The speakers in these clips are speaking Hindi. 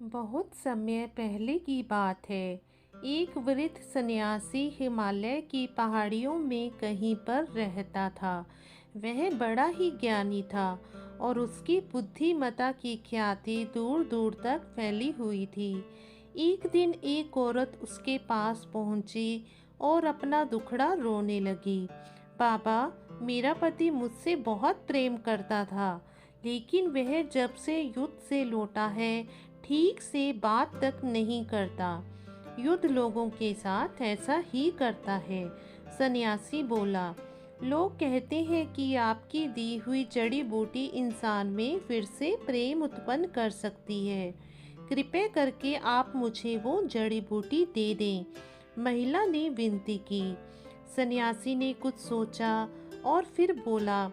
बहुत समय पहले की बात है। एक वृद्ध सन्यासी हिमालय की पहाड़ियों में कहीं पर रहता था। वह बड़ा ही ज्ञानी था और उसकी बुद्धिमत्ता की ख्याति दूर दूर तक फैली हुई थी। एक दिन एक औरत उसके पास पहुंची और अपना दुखड़ा रोने लगी। बाबा, मेरा पति मुझसे बहुत प्रेम करता था, लेकिन वह जब से युद्ध से लौटा है ठीक से बात तक नहीं करता। युद्ध लोगों के साथ ऐसा ही करता है। सन्यासी बोला, लोग कहते हैं कि आपकी दी हुई जड़ी बूटी इंसान में फिर से प्रेम उत्पन्न कर सकती है। कृपया करके आप मुझे वो जड़ी बूटी दे दें। महिला ने विनती की। सन्यासी ने कुछ सोचा और फिर बोला,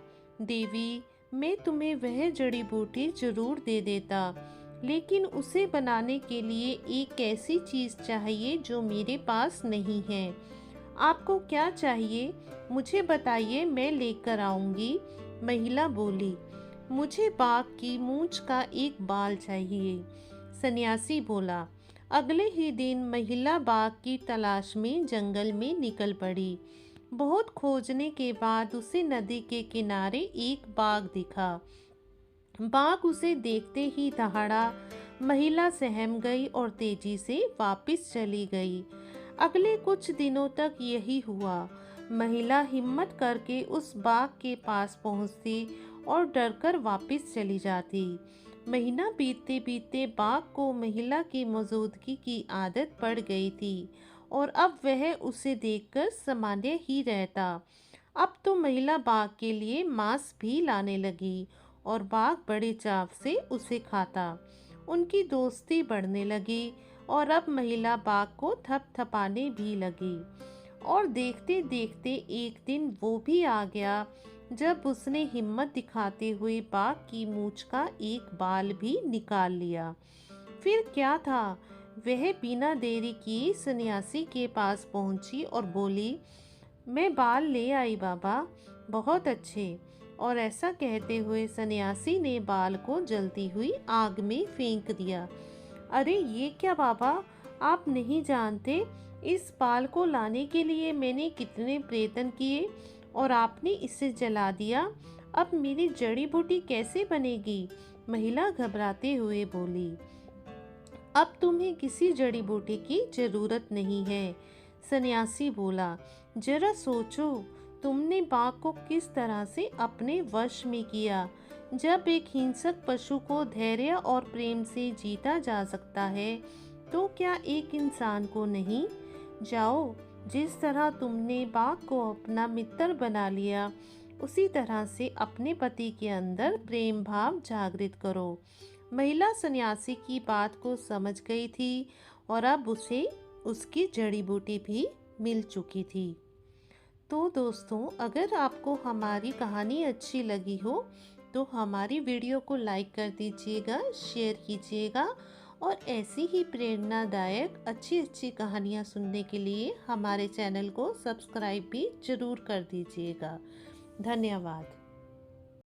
देवी, मैं तुम्हें वह जड़ी बूटी जरूर दे देता, लेकिन उसे बनाने के लिए एक ऐसी चीज़ चाहिए जो मेरे पास नहीं है। आपको क्या चाहिए, मुझे बताइए, मैं लेकर आऊंगी। महिला बोली, मुझे बाघ की मूंछ का एक बाल चाहिए। सन्यासी बोला। अगले ही दिन महिला बाघ की तलाश में जंगल में निकल पड़ी। बहुत खोजने के बाद उसे नदी के किनारे एक बाघ दिखा। बाघ उसे देखते ही दहाड़ा। महिला सहम गई और तेजी से वापस चली गई। अगले कुछ दिनों तक यही हुआ। महिला हिम्मत करके उस बाघ के पास पहुंचती और डरकर वापस चली जाती। महीना बीतते बीतते बाघ को महिला की मौजूदगी की आदत पड़ गई थी और अब वह उसे देखकर सामान्य ही रहता। अब तो महिला बाघ के लिए मांस भी लाने लगी और बाघ बड़े चाव से उसे खाता। उनकी दोस्ती बढ़ने लगी और अब महिला बाघ को थपथपाने भी लगी। और देखते देखते एक दिन वो भी आ गया जब उसने हिम्मत दिखाते हुए बाघ की मूंछ का एक बाल भी निकाल लिया। फिर क्या था, वह बिना देरी किए सन्यासी के पास पहुंची और बोली, मैं बाल ले आई बाबा, बहुत अच्छे। और ऐसा कहते हुए सन्यासी ने बाल को जलती हुई आग में फेंक दिया। अरे ये क्या बाबा, आप नहीं जानते इस बाल को लाने के लिए मैंने कितने प्रयत्न किए और आपने इसे जला दिया। अब मेरी जड़ी बूटी कैसे बनेगी? महिला घबराते हुए बोली, अब तुम्हें किसी जड़ी बूटी की जरूरत नहीं है। सन्यासी बोला, जरा सोचो, तुमने बाघ को किस तरह से अपने वश में किया। जब एक हिंसक पशु को धैर्य और प्रेम से जीता जा सकता है, तो क्या एक इंसान को नहीं? जाओ, जिस तरह तुमने बाघ को अपना मित्र बना लिया, उसी तरह से अपने पति के अंदर प्रेम भाव जागृत करो। महिला सन्यासी की बात को समझ गई थी और अब उसे उसकी जड़ी बूटी भी मिल चुकी थी। तो दोस्तों, अगर आपको हमारी कहानी अच्छी लगी हो तो हमारी वीडियो को लाइक कर दीजिएगा, शेयर कीजिएगा और ऐसी ही प्रेरणादायक अच्छी अच्छी कहानियाँ सुनने के लिए हमारे चैनल को सब्सक्राइब भी ज़रूर कर दीजिएगा। धन्यवाद।